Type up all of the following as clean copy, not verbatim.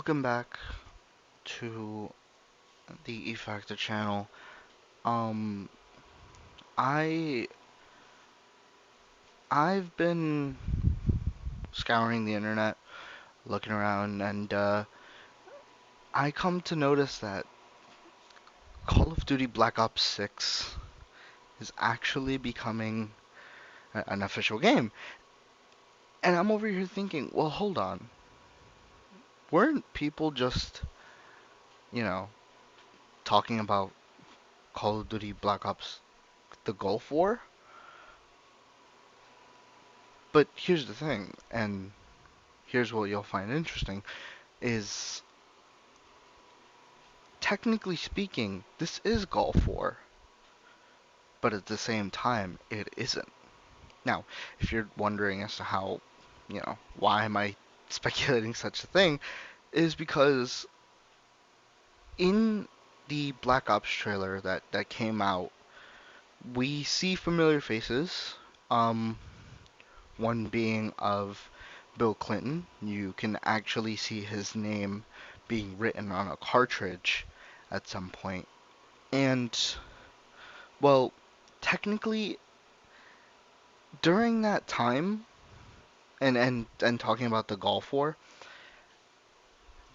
welcome back to the E Factor channel. Um, I I've been scouring the internet, looking around, and I come to notice that Call of Duty Black Ops 6 is actually becoming an official game. And I'm over here thinking, well, hold on. Weren't people just, you know, talking about Call of Duty Black Ops the Gulf War? But here's the thing, and here's what you'll find interesting, is technically speaking, this is Gulf War, but at the same time, it isn't. Now, if you're wondering as to how, why am I speculating such a thing, is because in the Black Ops trailer that came out, we see familiar faces. Um, One being of Bill Clinton. You can actually see his name being written on a cartridge at some point. And, well, technically, during that time, and talking about the Gulf War,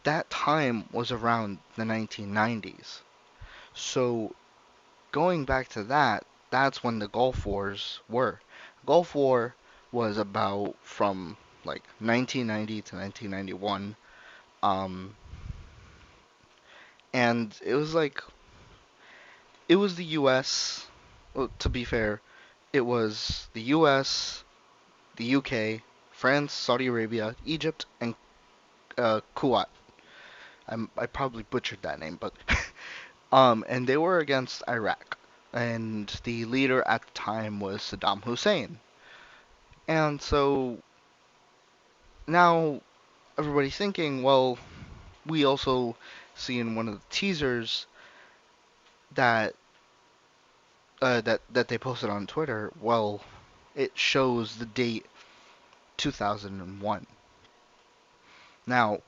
that time was around the 1990s. So, going back to that, that's when the Gulf Wars were. Gulf War was about from like 1990 to 1991. Um, and it was the U.S. Well, to be fair, it was the U.S., the UK, France, Saudi Arabia, Egypt, and Kuwait. I probably butchered that name, but and they were against Iraq, and the leader at the time was Saddam Hussein. And so now everybody's thinking, well, we also see in one of the teasers that that they posted on Twitter. Well, it shows the date 2001. Now,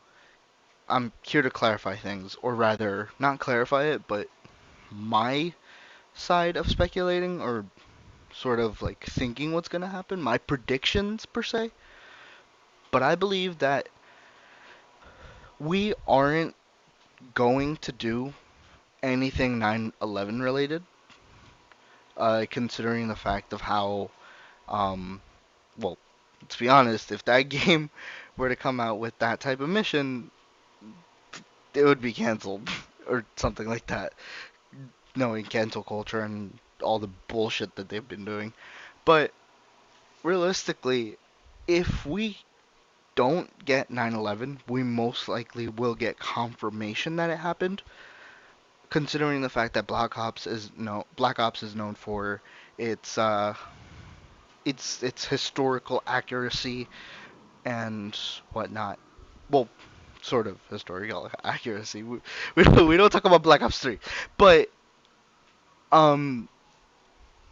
I'm here to clarify things, or rather, not clarify it, but my side of speculating, or sort of like thinking what's going to happen, my predictions per se. But I believe that we aren't going to do anything 9/11 related, considering the fact of how, um, well, let's be honest, if that game were to come out with that type of mission, it would be canceled or something like that, knowing cancel culture and all the bullshit that they've been doing. But realistically, if we don't get 9/11, we most likely will get confirmation that it happened, considering the fact that Black Ops is known for its its historical accuracy and whatnot. Well, sort of historical accuracy. We don't talk about Black Ops 3, but um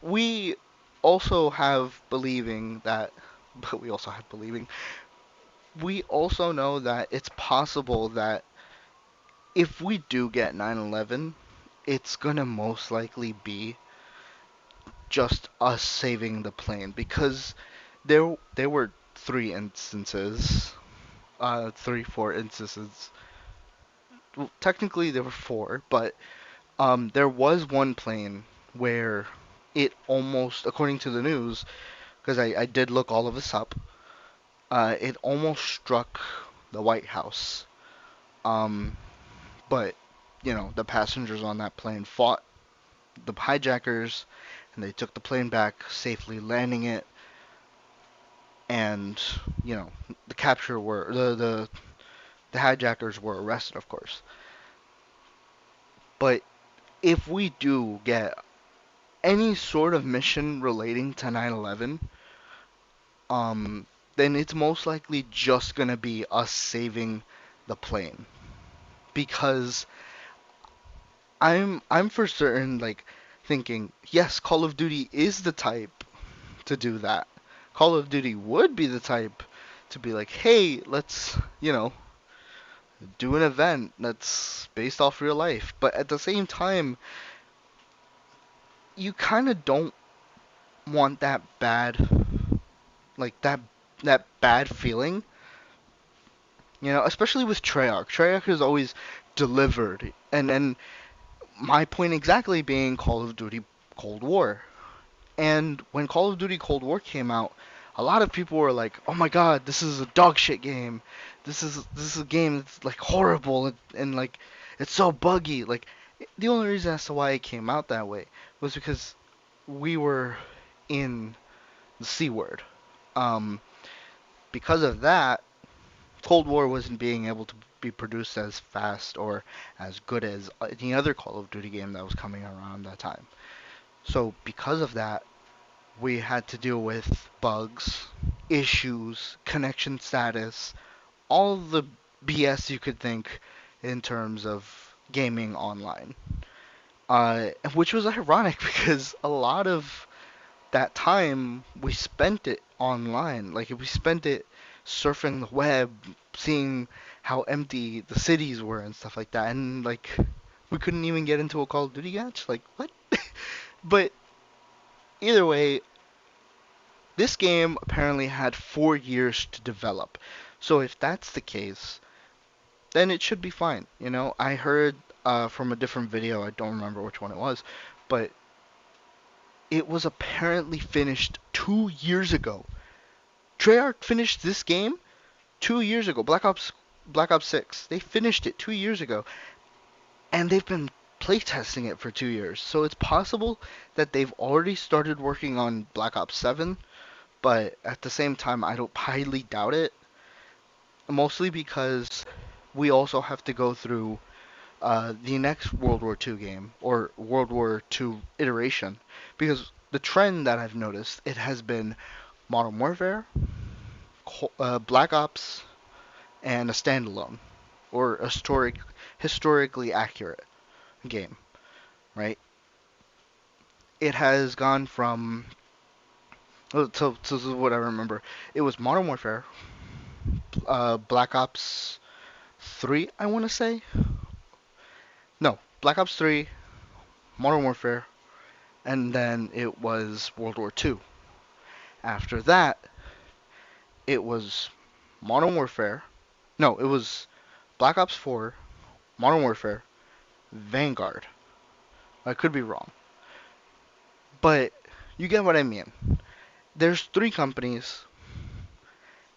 we also have believing that but we also have believing we also know that it's possible that if we do get 9/11, it's gonna most likely be just us saving the plane because there were three instances, three, four instances. Well, technically there were four, but there was one plane where it almost, according to the news, because I did look all of this up, it almost struck the White House. Um, but the passengers on that plane fought the hijackers, and they took the plane back, safely landing it. And the capture were the hijackers were arrested, of course. But if we do get any sort of mission relating to 9/11, um, then it's most likely just gonna be us saving the plane because I'm for certain like thinking, yes, Call of Duty is the type to do that. Call of Duty would be the type to be like, hey, let's, do an event that's based off real life. But at the same time, you kind of don't want that bad, like that bad feeling, especially with Treyarch. Treyarch has always delivered, and my point exactly being Call of Duty Cold War. And when Call of Duty Cold War came out, a lot of people were like, "Oh my God, this is a dog shit game. This is a game that's like horrible and like it's so buggy." Like the only reason as to why it came out that way was because we were in the C word. Um, because of that, Cold War wasn't being able to be produced as fast or as good as any other Call of Duty game that was coming around that time. So because of that, we had to deal with bugs, issues, connection status, all the BS you could think in terms of gaming online. Which was ironic because a lot of that time we spent it online. Like we spent it surfing the web, seeing how empty the cities were and stuff like that. And like we couldn't even get into a Call of Duty match. Like what? But either way, this game apparently had 4 years to develop. So if that's the case, then it should be fine. I heard from a different video, I don't remember which one it was, but it was apparently finished 2 years ago. Treyarch finished this game 2 years ago. Black Ops 6. They finished it 2 years ago, and they've been playtesting it for 2 years. So it's possible that they've already started working on Black Ops 7, but at the same time, I don't highly doubt it. Mostly because we also have to go through the next World War II game or World War II iteration. Because the trend that I've noticed, it has been Modern Warfare, Black Ops, and a standalone or a historically accurate game, right? It has gone from so this is what I remember. It was Modern Warfare, Black Ops 3, I want to say. No, Black Ops 3, Modern Warfare, and then it was World War II. After that, it was Modern Warfare. No, it was Black Ops 4, Modern Warfare, Vanguard. I could be wrong. But you get what I mean. There's three companies,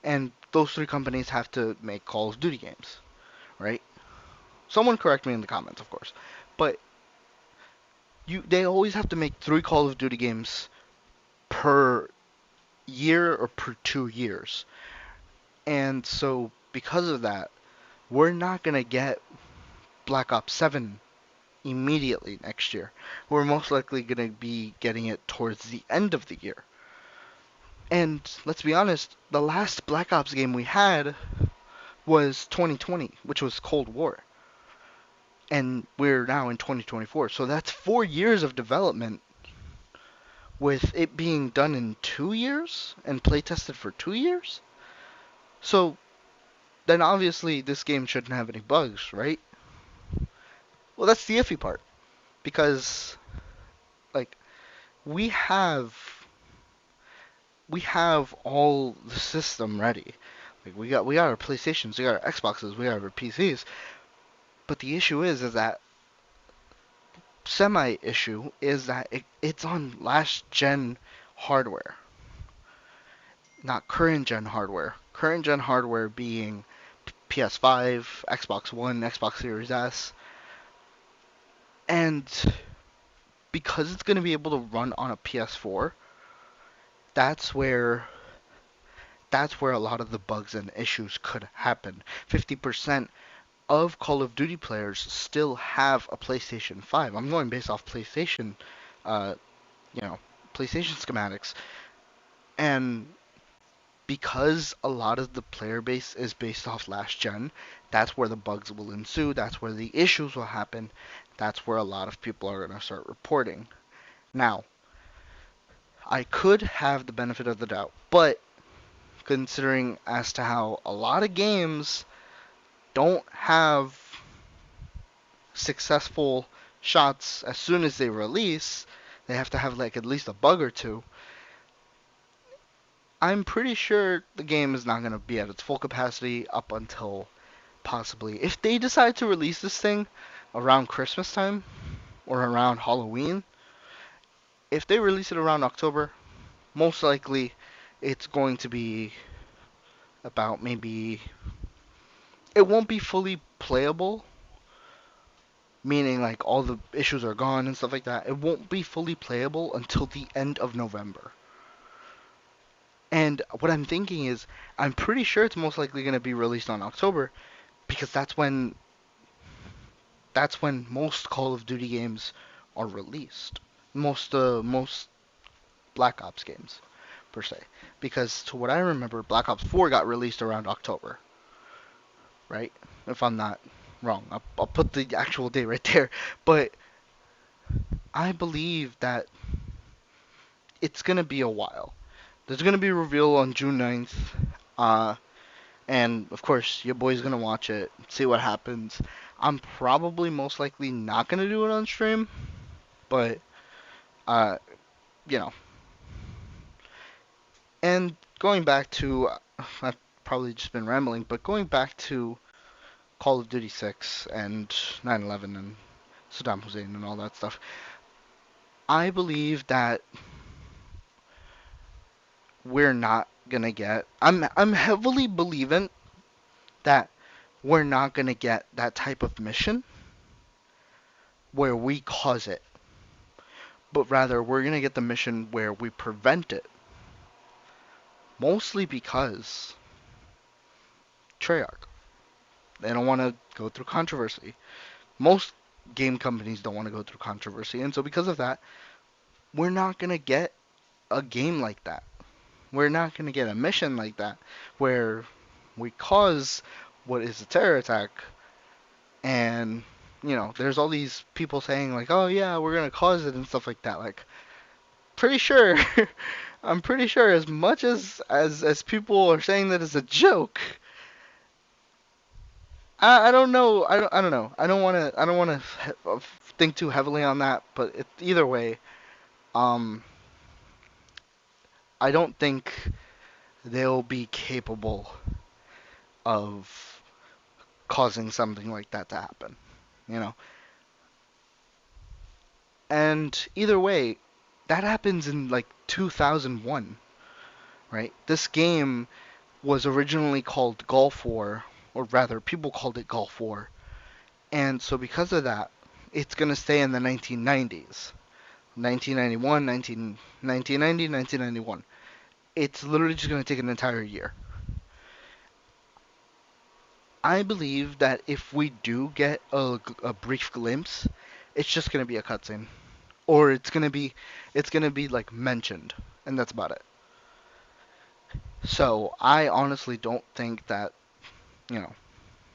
and those three companies have to make Call of Duty games, right? Someone correct me in the comments, of course. But they always have to make three Call of Duty games per year or per 2 years. And so because of that, we're not gonna get Black Ops 7 immediately next year. We're most likely gonna be getting it towards the end of the year. And let's be honest, the last Black Ops game we had was 2020, which was Cold War. And we're now in 2024. So that's 4 years of development with it being done in 2 years and play tested for 2 years. So then obviously this game shouldn't have any bugs, right? Well, that's the iffy part because like we have we have all the system ready. Like we got our PlayStations, we got our Xboxes, we got our PCs. But the issue is that semi issue is that it's on last gen hardware, not current gen hardware. Current gen hardware being PS5, Xbox One, Xbox Series S, and because it's going to be able to run on a PS4, that's where that's where a lot of the bugs and issues could happen. 50% of Call of Duty players still have a PlayStation 5. I'm going based off uh, you know, PlayStation schematics, and because a lot of the player base is based off last gen, that's where the bugs will ensue, that's where the issues will happen, that's where a lot of people are going to start reporting. Now, I could have the benefit of the doubt, but considering as to how a lot of games don't have successful shots as soon as they release, they have to have like at least a bug or two. I'm pretty sure the game is not going to be at its full capacity up until possibly if they decide to release this thing around Christmas time or around Halloween. If they release it around October, most likely it's going to be about maybe it won't be fully playable, meaning like all the issues are gone and stuff like that. It won't be fully playable until the end of November. And what I'm thinking is, I'm pretty sure it's most likely going to be released on October because that's when most Call of Duty games are released. Most Black Ops games per se. Because to what I remember, Black Ops 4 got released around October, right? If I'm not wrong, I'll put the actual date right there. But I believe that it's gonna be a while. There's gonna be a reveal on June 9th. Uh, and of course, your boy's gonna watch it, see what happens. I'm probably most likely not gonna do it on stream, but uh, you know. And going back to, I've probably just been rambling, but going back to Call of Duty 6 and 9/11 and Saddam Hussein and all that stuff, I believe that we're not gonna get. I'm heavily believing that we're not gonna get that type of mission where we cause it, but rather we're gonna get the mission where we prevent it. Mostly because Treyarch. They don't want to go through controversy. Most game companies don't want to go through controversy, and so because of that, we're not gonna get a game like that. We're not gonna get a mission like that where we cause what is a terror attack, and there's all these people saying like, oh yeah, we're gonna cause it and stuff like that. Like, pretty sure, I'm pretty sure as much as people are saying that it's a joke. I don't know. I don't know. I don't want to think too heavily on that, but either way, um, I don't think they'll be capable of causing something like that to happen. You know, and either way, that happens in like 2001, right? This game was originally called Gulf War, or rather, people called it Gulf War, and so because of that, it's gonna stay in the 1990s. 1991, 1990, 1991. It's literally just going to take an entire year. I believe that if we do get a brief glimpse, it's just going to be a cutscene, or it's going to be like mentioned, and that's about it. So I honestly don't think that you know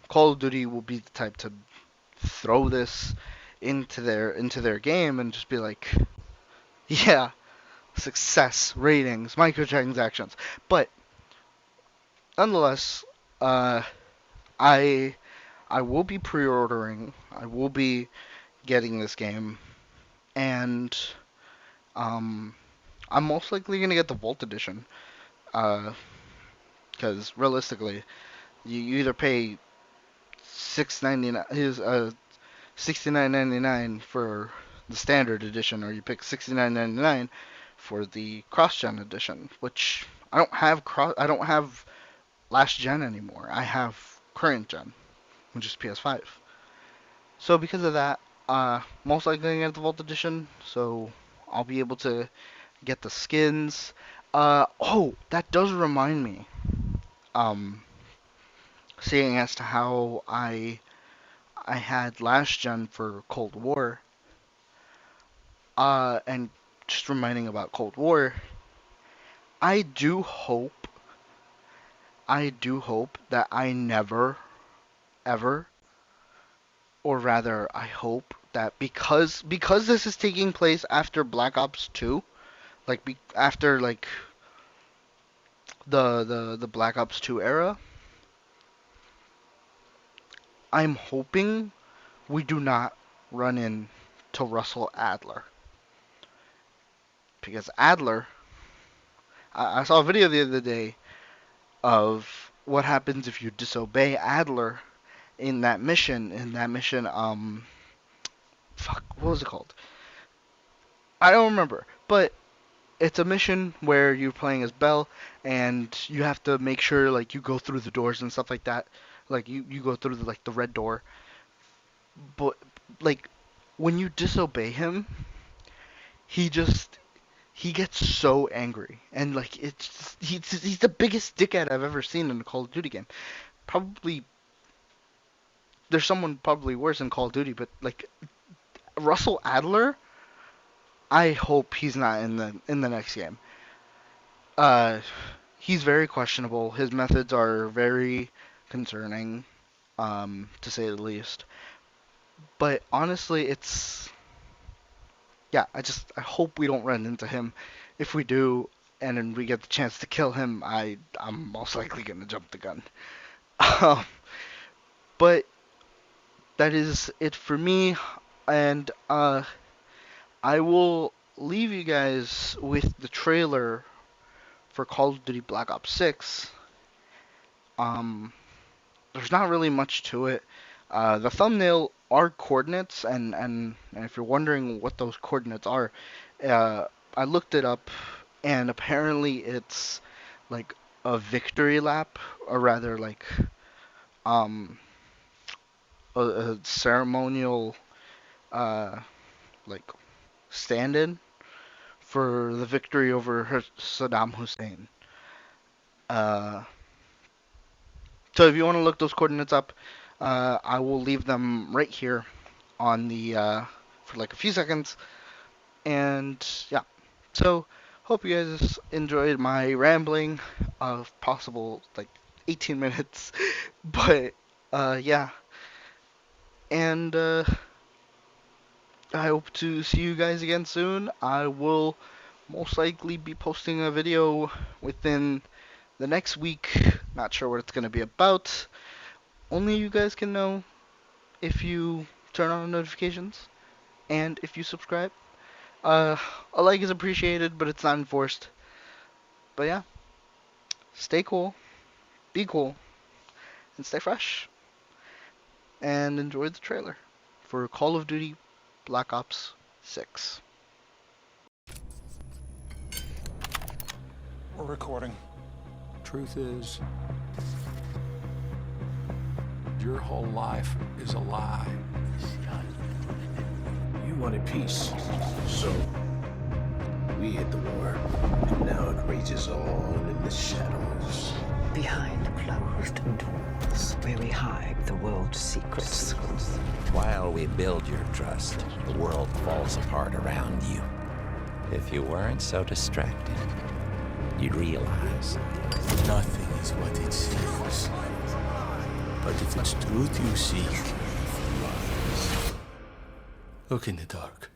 Call of Duty will be the type to throw this into their game and just be like, yeah, success ratings, microtransactions. But nonetheless, uh, I I will be pre-ordering. I will be getting this game, and um, I'm most likely gonna get the Vault Edition. Because realistically, you either pay 6.99 is 69.99 for the standard edition, or you pick 69.99 for the cross-gen edition. Which I don't have last gen anymore. I have current gen, which is PS5. So because of that, most likely gonna get the Vault Edition. So I'll be able to get the skins. Oh, that does remind me. Um, Seeing as to how I had last gen for Cold War. And just reminding about Cold War. I do hope. I do hope that I never, ever, or rather, I hope that because this is taking place after Black Ops 2, like after like the Black Ops 2 era, I'm hoping we do not run into Russell Adler. Because Adler, I saw a video the other day of what happens if you disobey Adler in that mission. Fuck, what was it called? I don't remember. But it's a mission where you're playing as Bell, and you have to make sure like you go through the doors and stuff like that. Like you go through the red door. But like when you disobey him, he just he gets so angry, and like he's the biggest dickhead I've ever seen in a Call of Duty game. Probably there's someone probably worse in Call of Duty, but like Russell Adler, I hope he's not in the next game. Uh, he's very questionable. His methods are very concerning, to say the least. But honestly, it's yeah. I hope we don't run into him. If we do, and then we get the chance to kill him, I'm most likely gonna jump the gun. Um, but that is it for me, and I will leave you guys with the trailer for Call of Duty Black Ops 6. Um, there's not really much to it. The thumbnail are coordinates, and if you're wondering what those coordinates are, I looked it up, and apparently it's like a victory lap, or rather like um a ceremonial uh like stand-in for the victory over Saddam Hussein. Uh, so if you want to look those coordinates up, I will leave them right here on the for like a few seconds. And yeah, so hope you guys enjoyed my rambling of possible like 18 minutes, but yeah, and I hope to see you guys again soon. I will most likely be posting a video within the next week. Not sure what it's going to be about. Only you guys can know if you turn on notifications and if you subscribe. Uh, a like is appreciated, but it's not enforced. But yeah, stay cool, be cool, and stay fresh. And enjoy the trailer for Call of Duty Black Ops 6. We're recording. Truth is, your whole life is a lie. You wanted peace, so we hit the war, and now it rages on in the shadows. Behind closed doors, where we hide the world's secrets. While we build your trust, the world falls apart around you. If you weren't so distracted, you'd realize Nothing is what it seems. But if it's truth you seek, look in the dark.